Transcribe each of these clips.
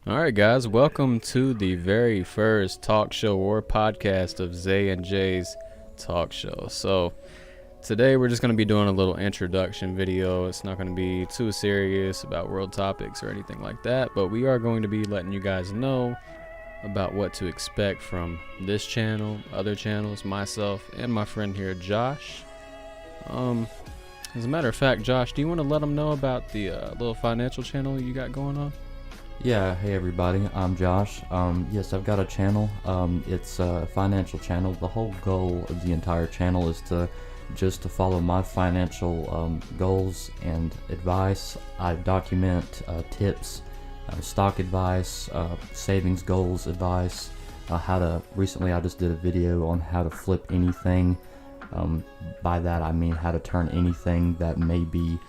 All right, guys, welcome to the very first talk show or podcast of Zay and Jay's talk show. So today we're just going to be doing a little introduction video. It's not going to be too serious about world topics or anything like that, but we are going to be letting you guys know about what to expect from this channel, other channels, myself, and my friend here, Josh. As a matter of fact, Josh, do you want to let them know about the little financial channel you got going on? Yeah, hey everybody, I'm Josh. Yes, I've got a channel. It's a financial channel. The whole goal of the entire channel is to follow my financial goals and advice. I document tips, stock advice, savings goals advice, recently I just did a video on how to flip anything. By that I mean how to turn anything that may be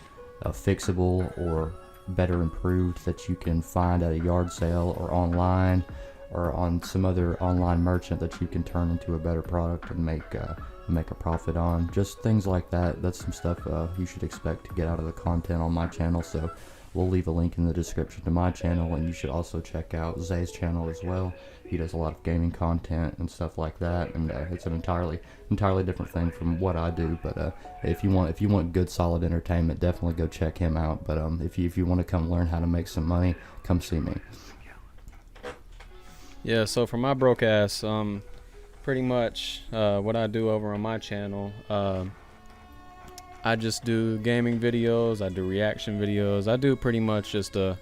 fixable or better improved that you can find at a yard sale or online or on some other online merchant that you can turn into a better product and make a profit on. Just things like that. That's some stuff you should expect to get out of the content on my channel. So we'll leave a link in the description to my channel, and you should also check out Zay's channel as well. He does a lot of gaming content and stuff like that, and it's an entirely different thing from what I do. But if you want good solid entertainment, definitely go check him out. But if you want to come learn how to make some money, come see me. Yeah, so for my broke ass, pretty much what I do over on my channel, I just do gaming videos, I do reaction videos, I do pretty much just a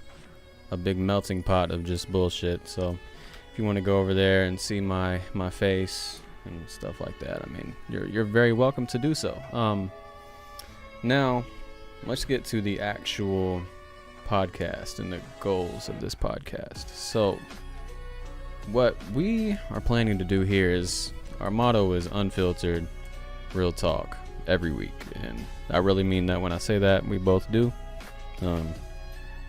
big melting pot of just bullshit. So if you want to go over there and see my face and stuff like that, I mean, you're very welcome to do so. Now let's get to the actual podcast and the goals of this podcast. So what we are planning to do here is, our motto is unfiltered real talk every week, and I really mean that when I say that. We both do.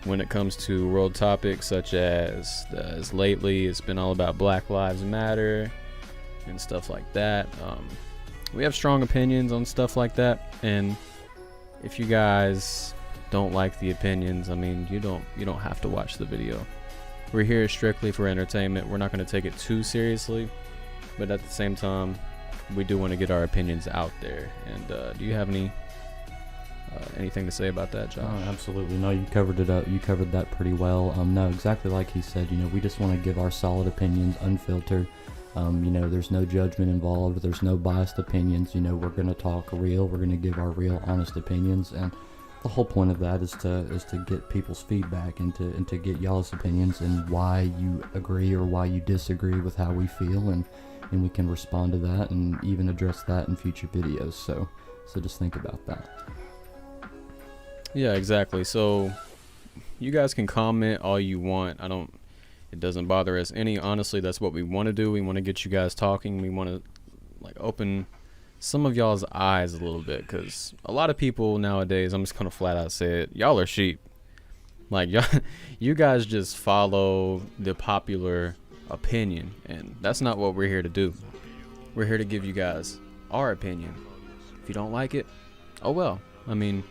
When it comes to world topics such as lately it's been all about Black Lives Matter and stuff like that, we have strong opinions on stuff like that, and if you guys don't like the opinions, I mean, you don't have to watch the video. We're here strictly for entertainment. We're not going to take it too seriously, but at the same time, we do want to get our opinions out there. And do you have anything to say about that, Josh? Oh, absolutely. No, you covered it up. You covered that pretty well. No, exactly like he said. We just want to give our solid opinions, unfiltered. There's no judgment involved. There's no biased opinions. We're going to talk real. We're going to give our real, honest opinions. And the whole point of that is to get people's feedback and to get y'all's opinions and why you agree or why you disagree with how we feel, and we can respond to that and even address that in future videos. So just think about that. Yeah, exactly. So you guys can comment all you want. It doesn't bother us any. Honestly, that's what we want to do. We want to get you guys talking. We want to open some of y'all's eyes a little bit, because a lot of people nowadays, I'm just gonna flat out say it, y'all are sheep. You guys just follow the popular opinion, and that's not what we're here to do. We're here to give you guys our opinion. If you don't like it, oh well. I mean,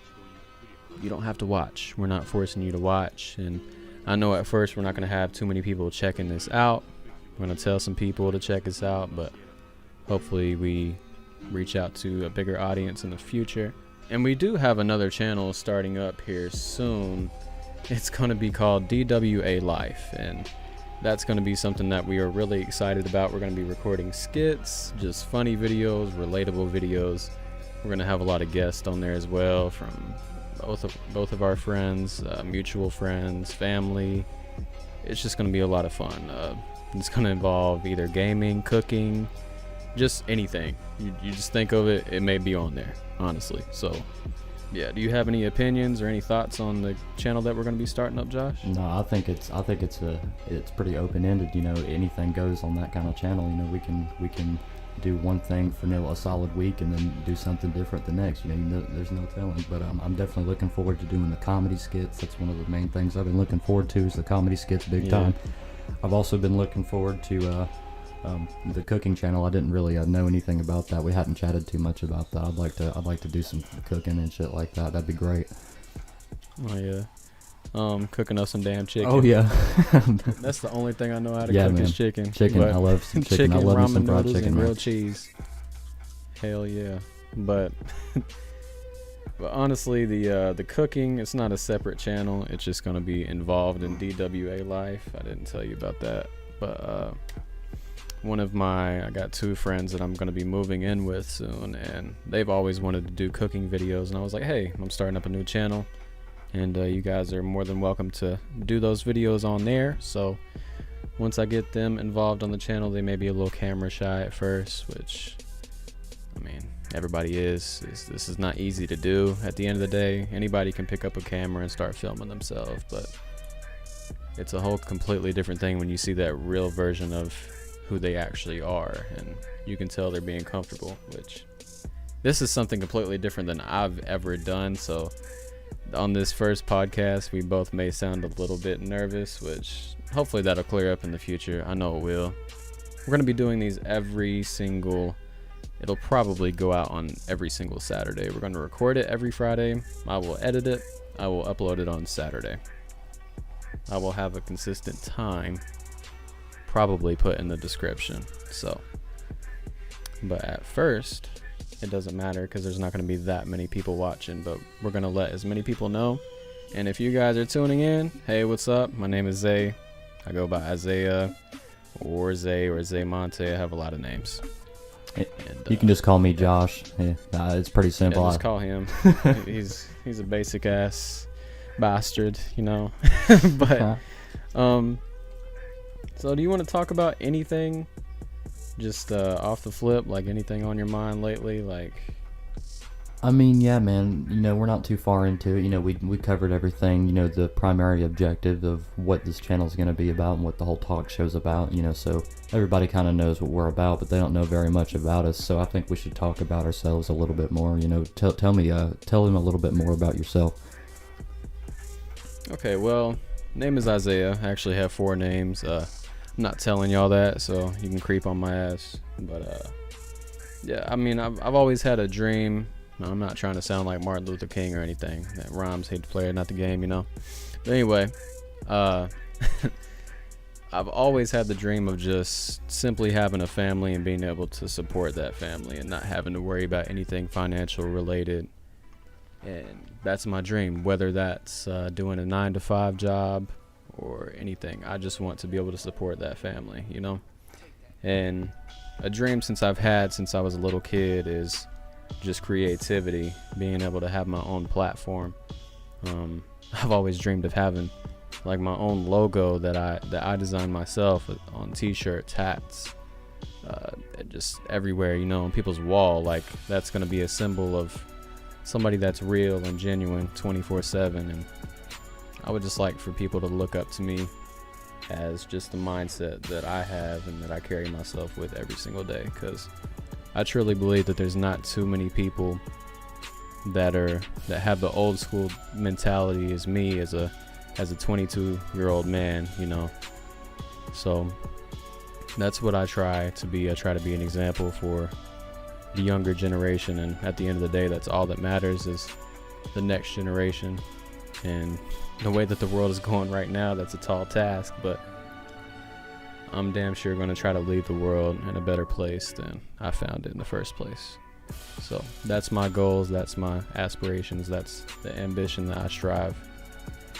you don't have to watch. We're not forcing you to watch. And I know at first we're not going to have too many people checking this out. We're going to tell some people to check us out, but hopefully we reach out to a bigger audience in the future. And we do have another channel starting up here soon. It's going to be called DWA Life, and that's going to be something that we are really excited about. We're going to be recording skits, just funny videos, relatable videos. We're going to have a lot of guests on there as well, from both of our friends, mutual friends, family. It's just going to be a lot of fun. It's going to involve either gaming, cooking, just anything. You just think of it, it may be on there, honestly. So yeah, do you have any opinions or any thoughts on the channel that we're going to be starting up, Josh? No, I think it's pretty open-ended. Anything goes on that kind of channel. We can do one thing for a solid week and then do something different the next. There's no telling. But I'm definitely looking forward to doing the comedy skits. That's one of the main things I've been looking forward to, is the comedy skits, big time. I've also been looking forward to the cooking channel. I didn't really know anything about that. We hadn't chatted too much about that. I'd like to do some cooking and shit like that. That'd be great. Oh yeah. cooking up some damn chicken. Oh yeah. That's the only thing I know how to Yeah, cook man. is chicken. Chicken. But I love some chicken. I chicken, love me ramen some fried noodles, chicken, and man. grilled cheese. Hell yeah. But but honestly, the cooking, it's not a separate channel. It's just gonna be involved in DWA life. I didn't tell you about that, but I got two friends that I'm gonna be moving in with soon, and they've always wanted to do cooking videos, and I was like, hey, I'm starting up a new channel, and you guys are more than welcome to do those videos on there. So once I get them involved on the channel, they may be a little camera shy at first, which, I mean, everybody is. This is not easy to do. At the end of the day, anybody can pick up a camera and start filming themselves, but it's a whole completely different thing when you see that real version of who they actually are, and you can tell they're being comfortable, which this is something completely different than I've ever done. So on this first podcast, we both may sound a little bit nervous, which hopefully that'll clear up in the future. I know it will. We're going to be doing these it'll probably go out on every single Saturday. We're going to record it every Friday. I will edit it. I will upload it on Saturday. I will have a consistent time probably put in the description. So, but at first, it doesn't matter because there's not going to be that many people watching, but we're going to let as many people know. And if you guys are tuning in, hey, what's up? My name is Zay. I go by Isaiah or Zay or Zaymonte. I have a lot of names. And, You can just call me Josh. Yeah, it's pretty simple. Yeah, just call him. He's a basic ass bastard, you know. But so do you want to talk about anything just off the flip, like anything on your mind lately? Like, I mean, yeah, man, we're not too far into it. We covered everything, the primary objective of what this channel is going to be about and what the whole talk show's about, so everybody kind of knows what we're about, but they don't know very much about us. So I think we should talk about ourselves a little bit more. Tell them a little bit more about yourself. Okay, well, name is Isaiah. I actually have 4 names. I'm not telling y'all that, so you can creep on my ass. But yeah, I mean, I've always had a dream. No, I'm not trying to sound like Martin Luther King or anything. That rhymes, hate the player, not the game, But anyway, I've always had the dream of just simply having a family and being able to support that family and not having to worry about anything financial related. And that's my dream, whether that's doing a 9-to-5 job or anything. I just want to be able to support that family, And a dream since I was a little kid is just creativity, being able to have my own platform. I've always dreamed of having like my own logo that I designed myself on t-shirts, hats, just everywhere, on people's wall. Like that's going to be a symbol of somebody that's real and genuine 24/7. And I would just like for people to look up to me as just the mindset that I have and that I carry myself with every single day, because I truly believe that there's not too many people that have the old school mentality as me as a 22-year-old man, So that's what I try to be. I try to be an example for the younger generation, and at the end of the day, that's all that matters is the next generation. And the way that the world is going right now, that's a tall task, but I'm damn sure going to try to leave the world in a better place than I found it in the first place. So that's my goals, that's my aspirations, that's the ambition that I strive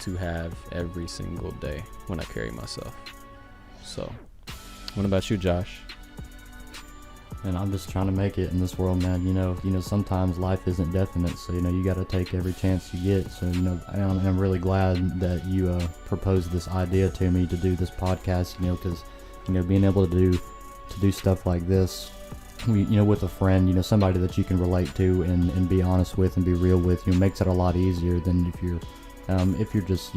to have every single day when I carry myself. So what about you, Josh? And I'm just trying to make it in this world, man. Sometimes life isn't definite, so you got to take every chance you get. So I'm really glad that you proposed this idea to me to do this podcast. Because being able to do stuff like this, with a friend, somebody that you can relate to and be honest with and be real with, makes it a lot easier than if you're just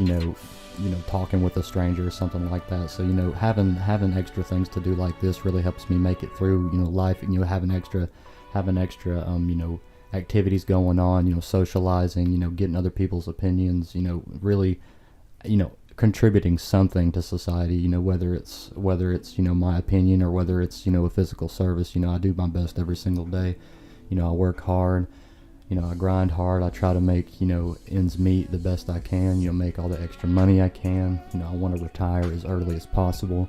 talking with a stranger or something like that. So having extra things to do like this really helps me make it through life. Having extra activities going on, socializing, getting other people's opinions, really contributing something to society, whether it's my opinion or whether it's a physical service. I do my best every single day. I work hard. I grind hard. I try to make, ends meet the best I can, make all the extra money I can. I want to retire as early as possible.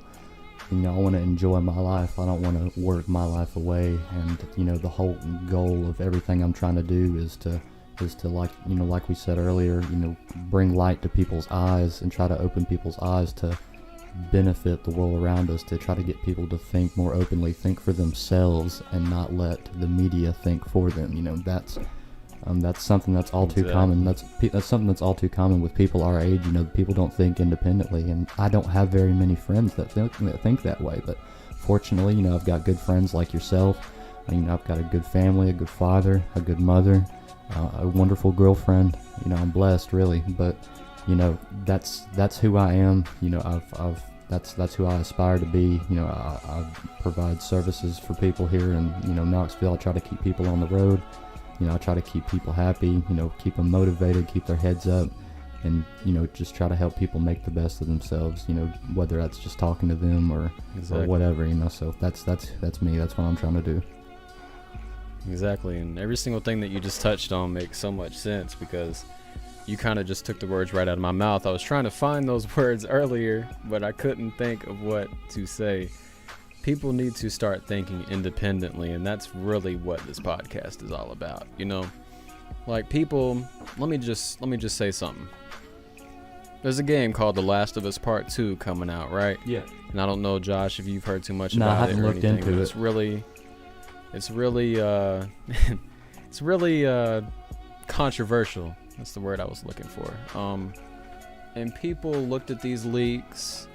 And, I want to enjoy my life. I don't want to work my life away. And, the whole goal of everything I'm trying to do is to like we said earlier, bring light to people's eyes and try to open people's eyes to benefit the world around us, to try to get people to think more openly, think for themselves, and not let the media think for them. That's something that's all too common. That's something that's all too common with people our age. People don't think independently, and I don't have very many friends that think that way. But fortunately, I've got good friends like yourself. I've got a good family, a good father, a good mother, a wonderful girlfriend. I'm blessed, really. But that's who I am. That's who I aspire to be. I provide services for people here in Knoxville. I try to keep people on the road. I try to keep people happy. Keep them motivated, keep their heads up, and just try to help people make the best of themselves. Whether that's just talking to them or whatever. So that's me. That's what I'm trying to do. Exactly, and every single thing that you just touched on makes so much sense, because you kind of just took the words right out of my mouth. I was trying to find those words earlier, but I couldn't think of what to say. People need to start thinking independently, and that's really what this podcast is all about. Like, people, let me just say something. There's a game called The Last of Us Part 2 coming out, right? Yeah. And I don't know, Josh, if you've heard too much I about it haven't or looked anything. into it. It's really it's really controversial. That's the word I was looking for. And people looked at these leaks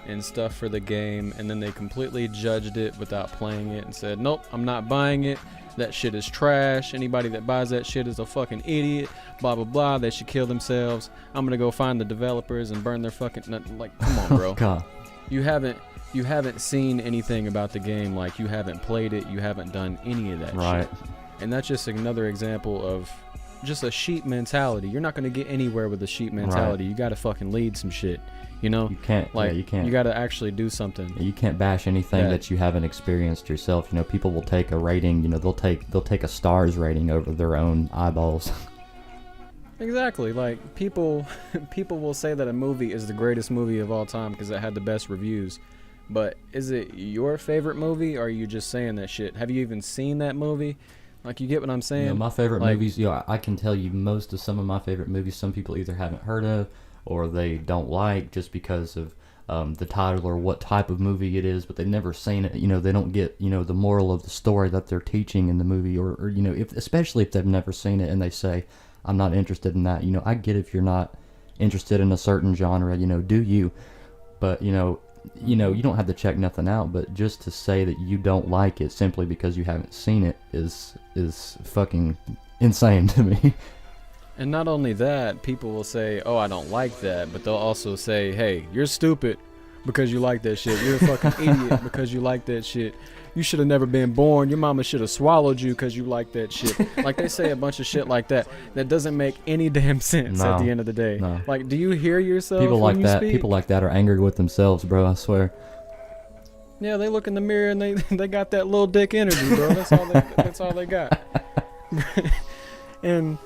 and stuff for the game, and then they completely judged it without playing it and said, nope, I'm not buying it. That shit is trash. Anybody that buys that shit is a fucking idiot. Blah, blah, blah. They should kill themselves. I'm going to go find the developers and burn their fucking... Like, come on, bro. God. You haven't seen anything about the game. Like, you haven't played it. You haven't done any of that shit. And that's just another example of just a sheep mentality. You're not going to get anywhere with a sheep mentality. You got to fucking lead some shit. You can't. Like, you can't. You got to actually do something. You can't bash anything that you haven't experienced yourself. People will take a rating. They'll take a stars rating over their own eyeballs. Exactly. Like, people will say that a movie is the greatest movie of all time because it had the best reviews. But is it your favorite movie, or are you just saying that shit? Have you even seen that movie? Like, you get what I'm saying? My favorite movies, I can tell you most of some of my favorite movies, some people either haven't heard of or they don't like just because of the title or what type of movie it is, but they've never seen it. They don't get, the moral of the story that they're teaching in the movie, or especially if they've never seen it and they say, I'm not interested in that. I get if you're not interested in a certain genre, do you? But, you don't have to check nothing out, but just to say that you don't like it simply because you haven't seen it is fucking insane to me. And not only that, people will say, oh, I don't like that, but they'll also say, hey, you're stupid because you like that shit. You're a fucking idiot because you like that shit. You should have never been born. Your mama should have swallowed you because you like that shit. Like, they say a bunch of shit like that doesn't make any damn sense at the end of the day. No. Like, do you hear yourself people like when you that speak? People like that are angry with themselves, bro, I swear. Yeah, they look in the mirror and they got that little dick energy, bro. That's all they got. And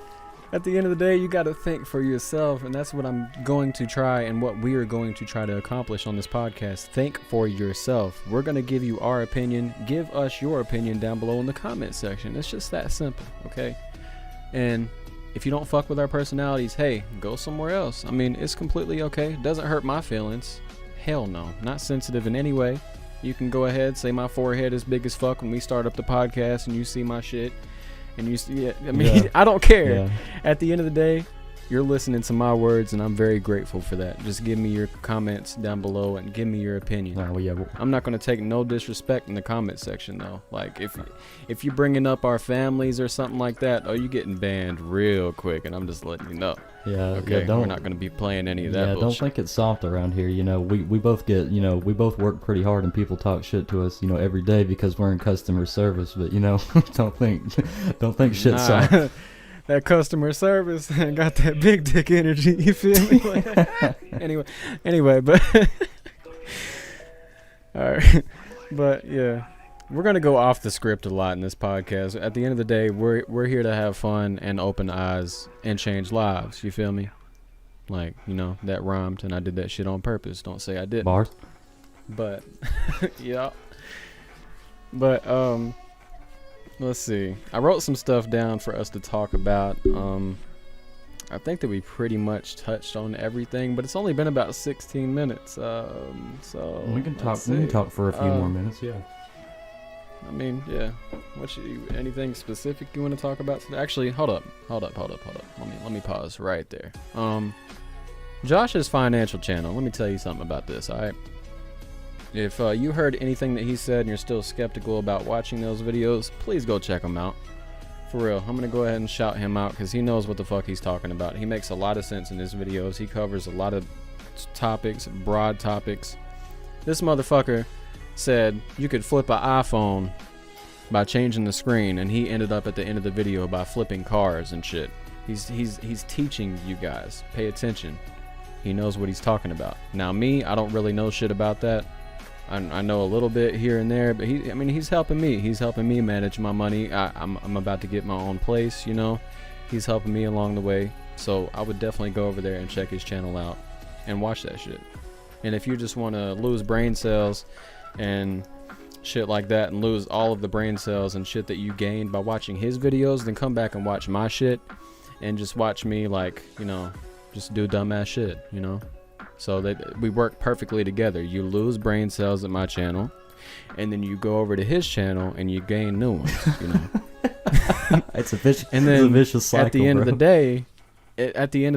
at the end of the day, you got to think for yourself, and that's what I'm going to try, and what we are going to try to accomplish on this podcast. Think for yourself. We're going to give you our opinion. Give us your opinion down below in the comment section. It's just that simple, okay? And if you don't fuck with our personalities, hey, go somewhere else. I mean, it's completely okay. It doesn't hurt my feelings. Hell no. Not sensitive in any way. You can go ahead, say my forehead is big as fuck when we start up the podcast and you see my shit. And you see it. I mean, yeah. I don't care. Yeah. At the end of the day, you're listening to my words, and I'm very grateful for that. Just give me your comments down below and give me your opinion. I'm not going to take no disrespect in the comment section, though. Like, if you're bringing up our families or something like that, oh, you're getting banned real quick, and I'm just letting you know. Yeah. Okay. Yeah, we're not going to be playing any of that bullshit. Don't think it's soft around here. We both get, we both work pretty hard, and people talk shit to us, every day because we're in customer service. But don't think shit's soft. That customer service got that big dick energy. You feel me? Anyway, but all right. But yeah, we're gonna go off the script a lot in this podcast. At the end of the day, we're here to have fun and open eyes and change lives. You feel me? Like, you know, that rhymed and I did that shit on purpose. Don't say I didn't. Bars. But yeah. But let's see. I wrote some stuff down for us to talk about. I think that we pretty much touched on everything, but it's only been about 16 minutes. So We can talk for a few more minutes. Yeah. I mean, yeah. Anything specific you want to talk about today? Actually, hold up. Let me pause right there. Josh's financial channel. Let me tell you something about this. All right. If you heard anything that he said and you're still skeptical about watching those videos, please go check them out. For real, I'm gonna go ahead and shout him out because he knows what the fuck he's talking about. He makes a lot of sense in his videos. He covers a lot of topics, broad topics. This motherfucker said you could flip an iPhone by changing the screen, and he ended up at the end of the video by flipping cars and shit. He's teaching you guys. Pay attention. He knows what he's talking about. Now me, I don't really know shit about that. I know a little bit here and there, but he's helping me. He's helping me manage my money. I'm about to get my own place, you know. He's helping me along the way. So I would definitely go over there and check his channel out and watch that shit. And if you just want to lose brain cells and shit like that and lose all of the brain cells and shit that you gained by watching his videos, then come back and watch my shit and just watch me, like, you know, just do dumbass shit, you know. So that we work perfectly together. You lose brain cells at my channel, and then you go over to his channel and you gain new ones. You know, it's a vicious, and then a vicious cycle, at the end bro. of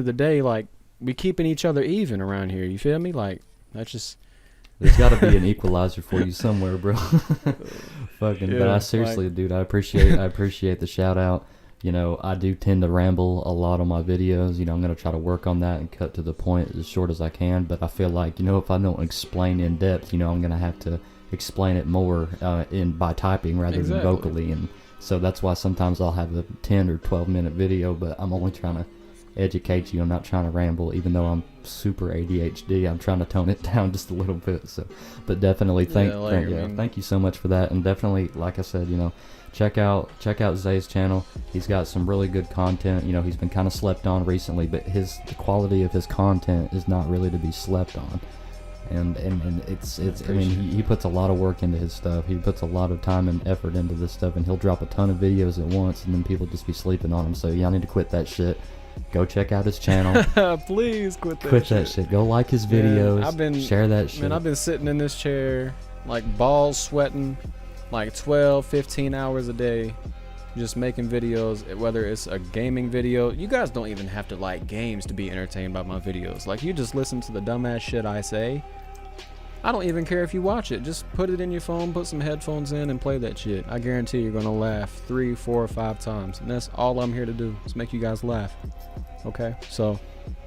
the day, like, we keeping each other even around here. You feel me? Like, that's just. There's got to be an equalizer for you somewhere, bro. Fucking, Yeah, but I seriously, dude, I appreciate the shout out. You know, I do tend to ramble a lot on my videos. You know, I'm going to try to work on that and cut to the point as short as I can. But I feel like, you know, if I don't explain in depth, you know, I'm going to have to explain it more by typing rather than vocally. And so that's why sometimes I'll have a 10 or 12 minute video, but I'm only trying to educate you. I'm not trying to ramble, even though I'm super ADHD. I'm trying to tone it down just a little bit. So, but definitely thank you so much for that. And definitely, like I said, you know, check out Zay's channel. He's got some really good content. You know, he's been kind of slept on recently, but the quality of his content is not really to be slept on. And it's I mean, he puts a lot of work into his stuff. He puts a lot of time and effort into this stuff, and he'll drop a ton of videos at once, and then people just be sleeping on him. So y'all need to quit that shit. Go check out his channel. Please quit that shit. Go like his videos. Man, share that shit. Man, I've been sitting in this chair, like, balls sweating, like 12, 15 hours a day, just making videos, whether it's a gaming video. You guys don't even have to like games to be entertained by my videos. Like, you just listen to the dumbass shit I say. I don't even care if you watch it. Just put it in your phone, put some headphones in, and play that shit. I guarantee you're gonna laugh 3, 4, or 5 times. And that's all I'm here to do, is make you guys laugh. Okay? So,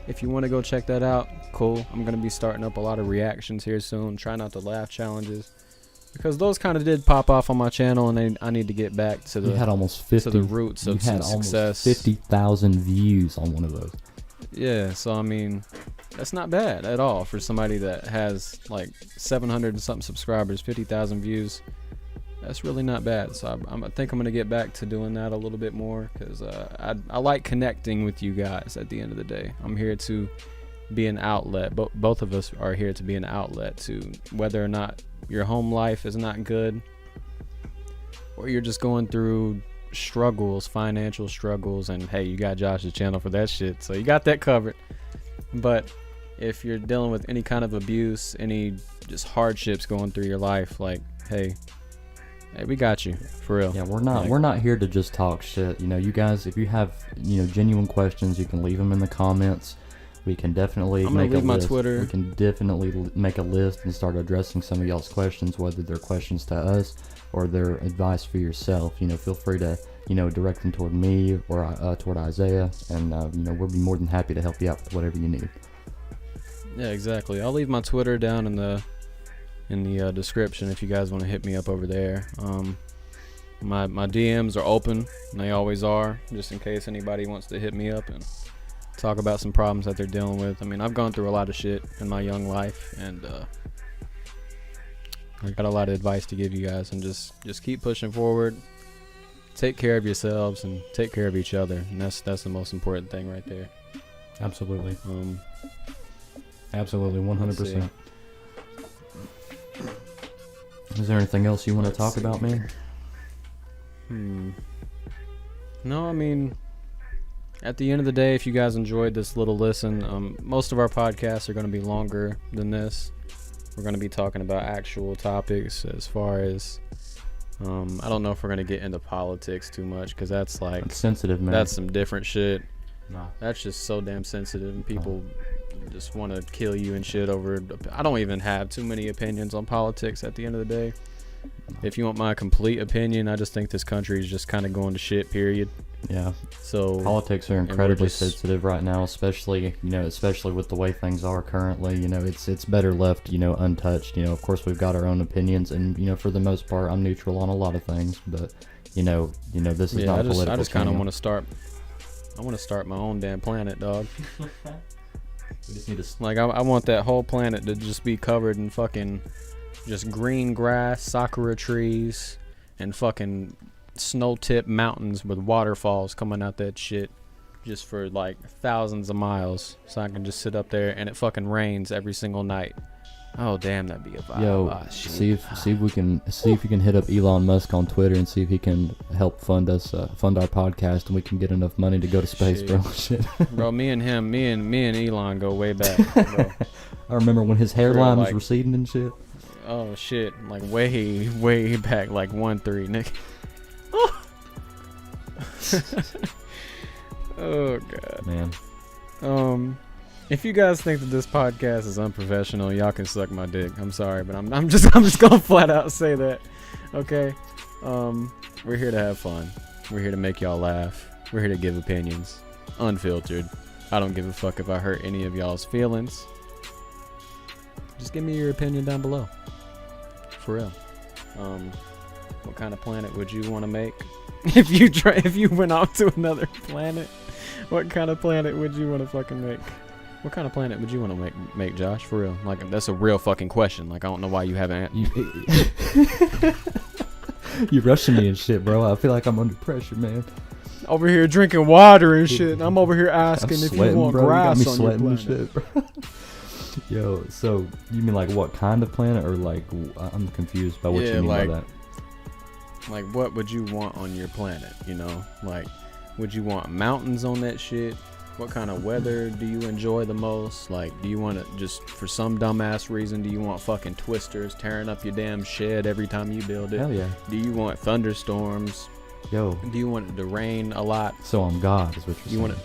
if you want to go check that out, cool. I'm gonna be starting up a lot of reactions here soon. Try not to laugh challenges, because those kind of did pop off on my channel, and I need to get back to the, you had almost 50, to the roots of some success. 50,000 views on one of those. Yeah, so I mean, that's not bad at all for somebody that has like 700 and something subscribers, 50,000 views. That's really not bad. So I think I'm gonna get back to doing that a little bit more, because I like connecting with you guys. At the end of the day, I'm here to be an outlet. Both of us are here to be an outlet to, whether or not your home life is not good, or you're just going through struggles, financial struggles, and hey, you got Josh's channel for that shit, so you got that covered. But if you're dealing with any kind of abuse, any just hardships going through your life, like, hey, we got you, for real. Yeah, we're not here to just talk shit. You know, you guys, if you have, you know, genuine questions, you can leave them in the comments. We can definitely make a list. My Twitter. We can definitely make a list and start addressing some of y'all's questions, whether they're questions to us or they're advice for yourself. You know, feel free to, you know, direct them toward me or toward Isaiah, and you know, we'll be more than happy to help you out with whatever you need. Yeah, exactly. I'll leave my Twitter down in the description if you guys want to hit me up over there. My DMs are open, and they always are, just in case anybody wants to hit me up and talk about some problems that they're dealing with. I mean, I've gone through a lot of shit in my young life, and I got a lot of advice to give you guys, and just keep pushing forward. Take care of yourselves and take care of each other, and that's the most important thing right there. Absolutely. Absolutely, 100%. Is there anything else you want to talk about, man? No, I mean, at the end of the day, if you guys enjoyed this little listen, most of our podcasts are going to be longer than this. We're going to be talking about actual topics as far as, I don't know if we're going to get into politics too much, because that's like, It's sensitive, man. that's some different shit. No. That's just so damn sensitive, and people just want to kill you and shit over. I don't even have too many opinions on politics at the end of the day. If you want my complete opinion, I just think this country is just kind of going to shit, period. Yeah. So Politics are incredibly just- sensitive right now, especially with the way things are currently. It's better left untouched. Of course we've got our own opinions, and for the most part I'm neutral on a lot of things, but this is yeah, not I a just political kind of channel. want to start. I want to start my own damn planet, dog. We just need to Like I want that whole planet to just be covered in fucking just green grass, sakura trees, and fucking snow-tipped mountains with waterfalls coming out that shit just for like thousands of miles, so I can just sit up there and it fucking rains every single night. Oh damn, that'd be a vibe. Yo, Ah, shit. see if you can hit up Elon Musk on Twitter and see if he can help fund our podcast, and we can get enough money to go to space, Shit. bro. Shit. Bro, me and Elon go way back, bro. I remember when his hairline was like- receding and shit. Oh shit, like way back, like 1-3, nigga. Oh god. Man, If you guys think that this podcast is unprofessional, y'all can suck my dick. I'm sorry, but I'm just gonna flat out say that. Okay. We're here to have fun. We're here to make y'all laugh. We're here to give opinions, unfiltered. I don't give a fuck if I hurt any of y'all's feelings. Just give me your opinion down below. For real. What kind of planet would you want to make? If you went off to another planet, what kind of planet would you want to fucking make? What kind of planet would you want to make, Josh? For real. Like, that's a real fucking question. Like, I don't know why you haven't. you rushing me and shit, bro. I feel like I'm under pressure, man. Over here drinking water and shit. And I'm over here asking I'm if sweating, you want bro. You got grass me on your sweating and planet. shit, bro. Yo, so you mean like what kind of planet, or like I'm confused by what Yeah, you mean like- by that. Like, what would you want on your planet? Like, would you want mountains on that shit? What kind of weather do you enjoy the most? Like, do you want to just, for some dumbass reason, do you want fucking twisters tearing up your damn shed every time you build it? Hell yeah. Do you want thunderstorms? Yo, Do you want it to rain a lot? so I'm God, is what you're You want saying.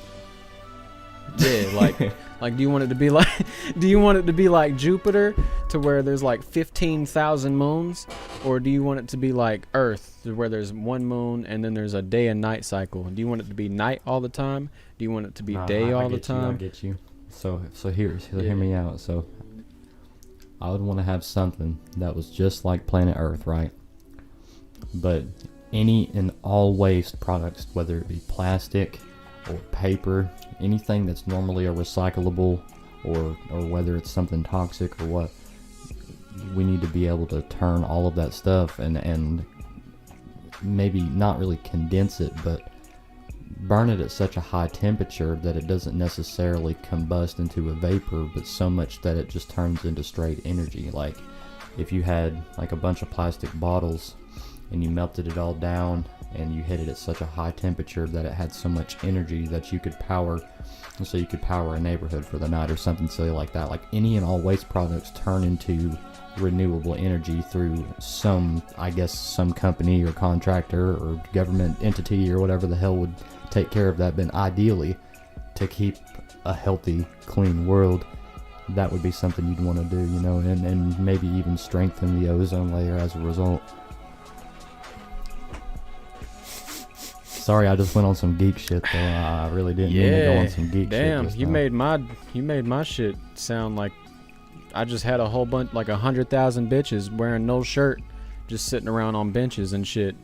Yeah, like do you want it to be like Jupiter, to where there's like 15,000 moons, or do you want it to be like Earth, to where there's one moon and then there's a day and night cycle? Do you want it to be night all the time? Do you want it to be Nah, day I all the get you, I time? get you. So hear Yeah. me out. So I would want to have something that was just like planet Earth, right? But any and all waste products, whether it be plastic or paper, anything that's normally a recyclable, or whether it's something toxic or what, we need to be able to turn all of that stuff and maybe not really condense it, but burn it at such a high temperature that it doesn't necessarily combust into a vapor, but so much that it just turns into straight energy. Like if you had like a bunch of plastic bottles and you melted it all down and you hit it at such a high temperature that it had so much energy that you could power a neighborhood for the night, or something silly like that. Like any and all waste products turn into renewable energy through some company or contractor or government entity or whatever the hell would take care of that. But ideally, to keep a healthy, clean world, that would be something you'd want to do, and maybe even strengthen the ozone layer as a result. Sorry, I just went on some geek shit though. I really didn't mean to go on some geek shit. Damn, just you now. made my shit sound like I just had a whole bunch, like 100,000 bitches wearing no shirt, just sitting around on benches and shit.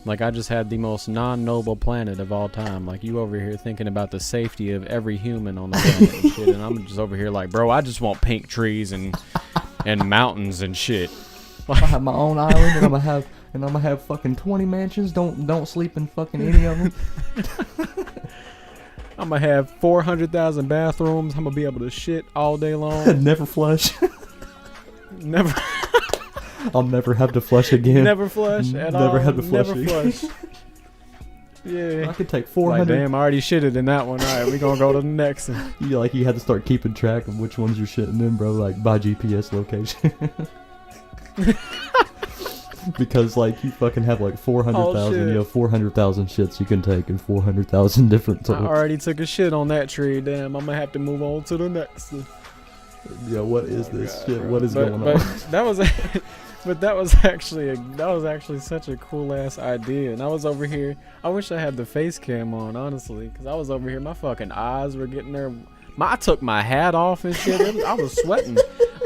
Like I just had the most non-noble planet of all time. Like you over here thinking about the safety of every human on the planet and shit, and I'm just over here like, bro, I just want pink trees and mountains and shit. I have my own island, and I'm gonna have fucking 20 mansions. Don't sleep in fucking any of them. I'm gonna have 400,000 bathrooms. I'm gonna be able to shit all day long. Never flush. Never. I'll never have to flush again. Never flush at all. Never have to flush Never again. flush. Yeah. I could take Like, 400. damn, I already shitted in that one. All right, we gonna go to the next one. You had to start keeping track of which ones you're shitting in, bro. Like by GPS location. Because like you fucking have like 400,000. shit. You have 400,000 shits you can take in 400,000 different I toilets. already took a shit on that tree. Damn, I'm gonna have to move on to the next one. Yeah, what is this God, shit? bro. What is going on? That was, but that was actually such a cool ass idea. And I was over here. I wish I had the face cam on, honestly, because I was over here. My fucking eyes were getting there. I took my hat off and shit. I was sweating,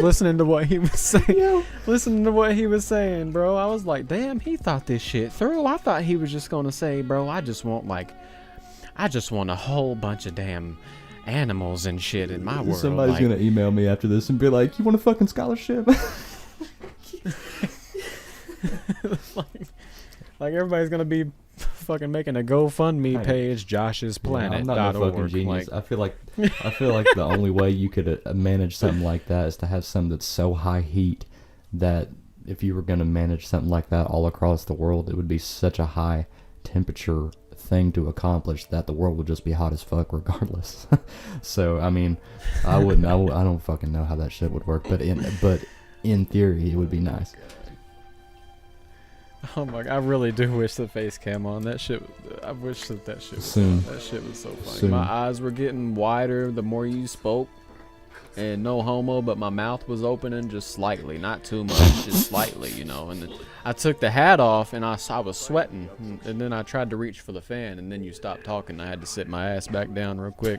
listening to what he was saying. Yo. Listening to what he was saying, bro. I was like, damn, he thought this shit through. I thought he was just gonna say, bro, I just want a whole bunch of damn animals and shit in my world. Somebody's gonna email me after this and be like, "You want a fucking scholarship?" like everybody's gonna be fucking making a GoFundMe page, Josh's Planet. I'm not no fucking genius. I feel like the only way you could manage something like that is to have something that's so high heat that if you were gonna manage something like that all across the world, it would be such a high temperature thing to accomplish that the world would just be hot as fuck regardless. So I mean, I don't fucking know how that shit would work, but in theory it would be nice. Oh my! I really do wish the face cam on that shit. I wish that shit was Soon. on. That shit was so funny. Soon. My eyes were getting wider the more you spoke, and no homo, but my mouth was opening just slightly, not too much, just slightly, you know. And then I took the hat off, and I was sweating, and then I tried to reach for the fan, and then you stopped talking. I had to sit my ass back down real quick.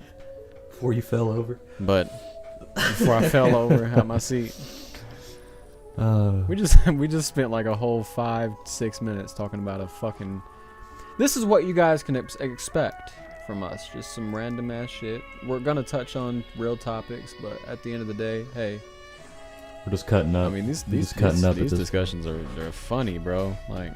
Before you fell over. But before I fell over out my seat. We just spent like a whole 5-6 minutes talking about a fucking. This is what you guys can expect from us, just some random ass shit. We're gonna touch on real topics, but at the end of the day, hey, we're just cutting up. I mean these discussions are funny, bro. Like,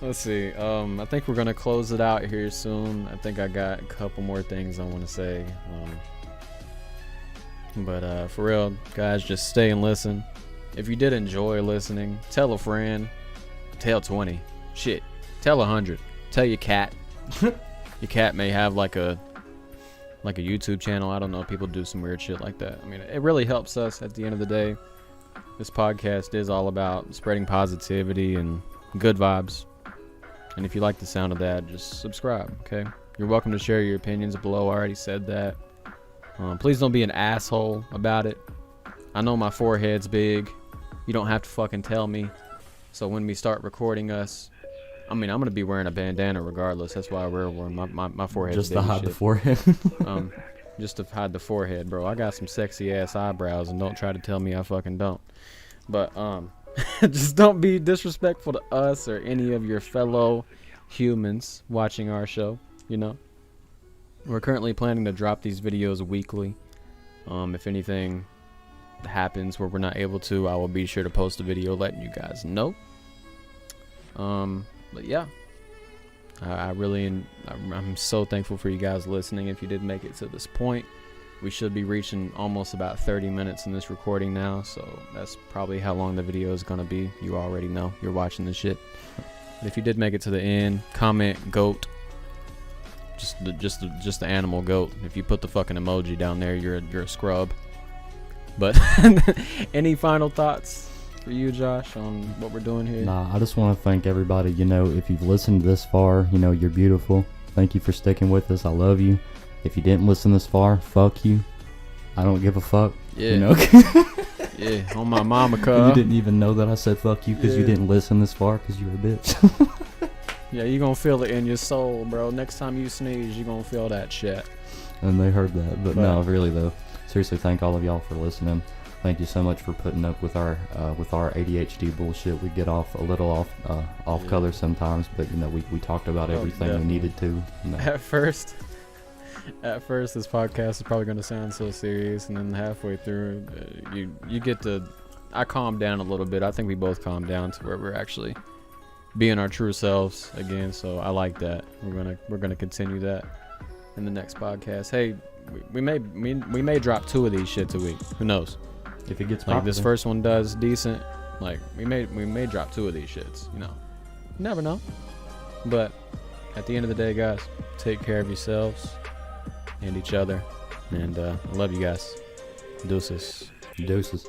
let's see. I think we're gonna close it out here soon. I think I got a couple more things I want to say. But for real, guys, just stay and listen. If you did enjoy listening, tell a friend. Tell 20. Shit. Tell 100. Tell your cat. Your cat may have like a YouTube channel. I don't know. People do some weird shit like that. I mean, it really helps us at the end of the day. This podcast is all about spreading positivity and good vibes. And if you like the sound of that, just subscribe, okay? You're welcome to share your opinions below. I already said that. Please don't be an asshole about it. I know my forehead's big. You don't have to fucking tell me. So when we start recording us, I mean, I'm going to be wearing a bandana regardless. That's why I wear one. My forehead's just big to as hide shit. the forehead. Just to hide the forehead, bro. I got some sexy ass eyebrows, and don't try to tell me I fucking don't. But just don't be disrespectful to us or any of your fellow humans watching our show, you know? We're currently planning to drop these videos weekly. If anything happens where we're not able to, I will be sure to post a video letting you guys know. But yeah, I'm so thankful for you guys listening. If you did make it to this point, we should be reaching almost about 30 minutes in this recording now, so that's probably how long the video is gonna be. You already know, you're watching this shit. But if you did make it to the end, comment GOAT. Just the animal goat. If you put the fucking emoji down there, you're a scrub. But any final thoughts for you, Josh, on what we're doing here? Nah, I just want to thank everybody. You know, if you've listened this far, you know, you're beautiful. Thank you for sticking with us. I love you. If you didn't listen this far, fuck you. I don't give a fuck. Yeah. You know? Yeah, on my mama, cuz. You didn't even know that I said fuck you because you didn't listen this far because you're a bitch. Yeah, you gonna feel it in your soul, bro. Next time you sneeze, you gonna feel that shit. And they heard that. But no, really though. Seriously, thank all of y'all for listening. Thank you so much for putting up with our ADHD bullshit. We get off a little off color sometimes, but you know, we talked about everything we needed to. You know. At first, this podcast is probably gonna sound so serious, and then halfway through, you get to I calmed down a little bit. I think we both calmed down to where we're actually being our true selves again. So I like that. We're gonna continue that in the next podcast. Hey, we may drop 2 of these shits a week. Who knows? If it gets Like popular. this first one does decent. Like we may drop 2 of these shits. You know, you never know. But at the end of the day, guys, take care of yourselves and each other. And I love you guys. Deuces. Deuces.